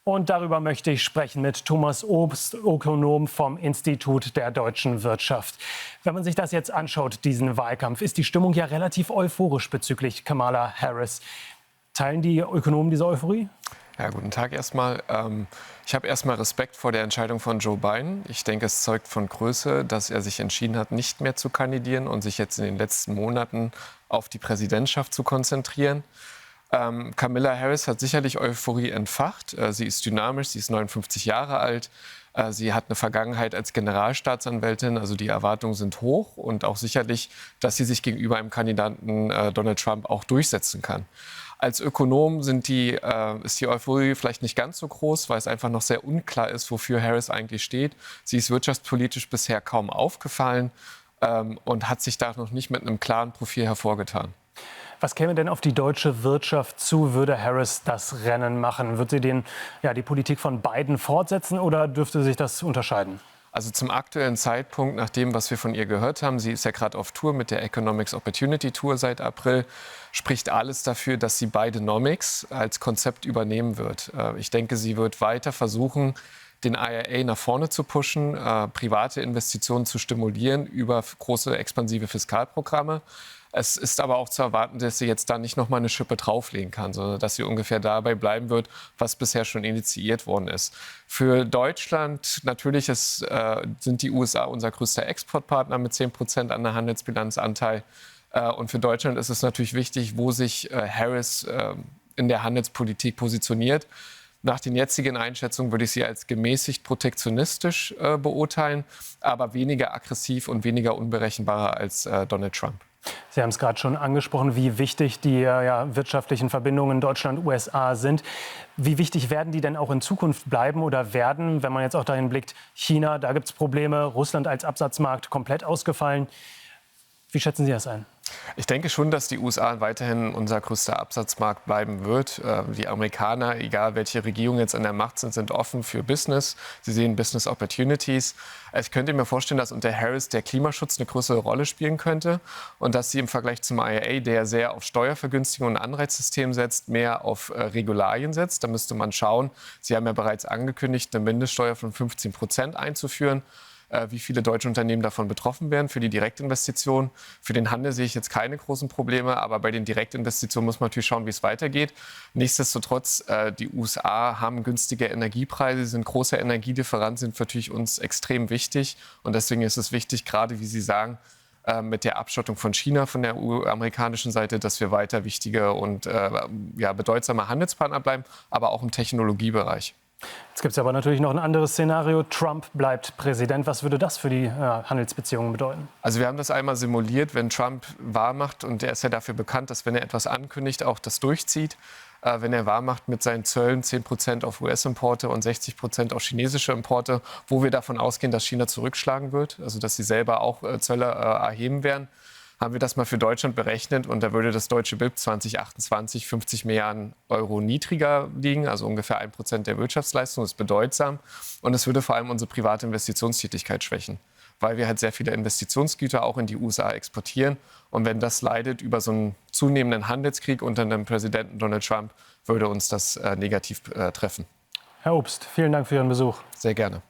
Und darüber möchte ich sprechen mit Thomas Obst, Ökonom vom Institut der deutschen Wirtschaft. Wenn man sich das jetzt anschaut, diesen Wahlkampf, ist die Stimmung ja relativ euphorisch bezüglich Kamala Harris. Teilen die Ökonomen diese Euphorie? Ja, guten Tag erstmal. Ich habe erstmal Respekt vor der Entscheidung von Joe Biden. Ich denke, es zeugt von Größe, dass er sich entschieden hat, nicht mehr zu kandidieren und sich jetzt in den letzten Monaten auf die Präsidentschaft zu konzentrieren. Kamala Harris hat sicherlich Euphorie entfacht. Sie ist dynamisch, sie ist 59 Jahre alt. Sie hat eine Vergangenheit als Generalstaatsanwältin, also die Erwartungen sind hoch und auch sicherlich, dass sie sich gegenüber einem Kandidaten Donald Trump auch durchsetzen kann. Als Ökonom ist die Euphorie vielleicht nicht ganz so groß, weil es einfach noch sehr unklar ist, wofür Harris eigentlich steht. Sie ist wirtschaftspolitisch bisher kaum aufgefallen und hat sich da noch nicht mit einem klaren Profil hervorgetan. Was käme denn auf die deutsche Wirtschaft zu, würde Harris das Rennen machen? Wird sie die Politik von Biden fortsetzen oder dürfte sich das unterscheiden? Also zum aktuellen Zeitpunkt, nach dem, was wir von ihr gehört haben, sie ist ja gerade auf Tour mit der Economics Opportunity Tour seit April, spricht alles dafür, dass sie Bidenomics als Konzept übernehmen wird. Ich denke, sie wird weiter versuchen, den IRA nach vorne zu pushen, private Investitionen zu stimulieren über große expansive Fiskalprogramme. Es ist aber auch zu erwarten, dass sie jetzt da nicht noch mal eine Schippe drauflegen kann, sondern dass sie ungefähr dabei bleiben wird, was bisher schon initiiert worden ist. Für Deutschland natürlich sind die USA unser größter Exportpartner mit 10% an der Handelsbilanzanteil. Und für Deutschland ist es natürlich wichtig, wo sich Harris in der Handelspolitik positioniert. Nach den jetzigen Einschätzungen würde ich sie als gemäßigt protektionistisch beurteilen, aber weniger aggressiv und weniger unberechenbar als Donald Trump. Sie haben es gerade schon angesprochen, wie wichtig die wirtschaftlichen Verbindungen Deutschland-USA sind. Wie wichtig werden die denn auch in Zukunft bleiben oder werden, wenn man jetzt auch dahin blickt, China, da gibt es Probleme, Russland als Absatzmarkt komplett ausgefallen. Wie schätzen Sie das ein? Ich denke schon, dass die USA weiterhin unser größter Absatzmarkt bleiben wird. Die Amerikaner, egal welche Regierung jetzt an der Macht sind offen für Business. Sie sehen Business Opportunities. Ich könnte mir vorstellen, dass unter Harris der Klimaschutz eine größere Rolle spielen könnte und dass sie im Vergleich zum IRA, der sehr auf Steuervergünstigung und Anreizsystem setzt, mehr auf Regularien setzt. Da müsste man schauen. Sie haben ja bereits angekündigt, eine Mindeststeuer von 15% einzuführen. Wie viele deutsche Unternehmen davon betroffen wären für die Direktinvestitionen. Für den Handel sehe ich jetzt keine großen Probleme, aber bei den Direktinvestitionen muss man natürlich schauen, wie es weitergeht. Nichtsdestotrotz, die USA haben günstige Energiepreise, sind große Energielieferanten, sind natürlich uns extrem wichtig. Und deswegen ist es wichtig, gerade wie Sie sagen, mit der Abschottung von China von der amerikanischen Seite, dass wir weiter wichtige und bedeutsame Handelspartner bleiben, aber auch im Technologiebereich. Jetzt gibt es aber natürlich noch ein anderes Szenario. Trump bleibt Präsident. Was würde das für die Handelsbeziehungen bedeuten? Also wir haben das einmal simuliert, wenn Trump wahrmacht, und er ist ja dafür bekannt, dass wenn er etwas ankündigt, auch das durchzieht. Wenn er wahrmacht mit seinen Zöllen 10% auf US-Importe und 60% auf chinesische Importe, wo wir davon ausgehen, dass China zurückschlagen wird, also dass sie selber auch Zölle erheben werden, haben wir das mal für Deutschland berechnet und da würde das deutsche BIP 2028 50 Milliarden Euro niedriger liegen, also ungefähr 1% der Wirtschaftsleistung, das ist bedeutsam. Und es würde vor allem unsere private Investitionstätigkeit schwächen, weil wir halt sehr viele Investitionsgüter auch in die USA exportieren. Und wenn das leidet über so einen zunehmenden Handelskrieg unter dem Präsidenten Donald Trump, würde uns das negativ treffen. Herr Obst, vielen Dank für Ihren Besuch. Sehr gerne.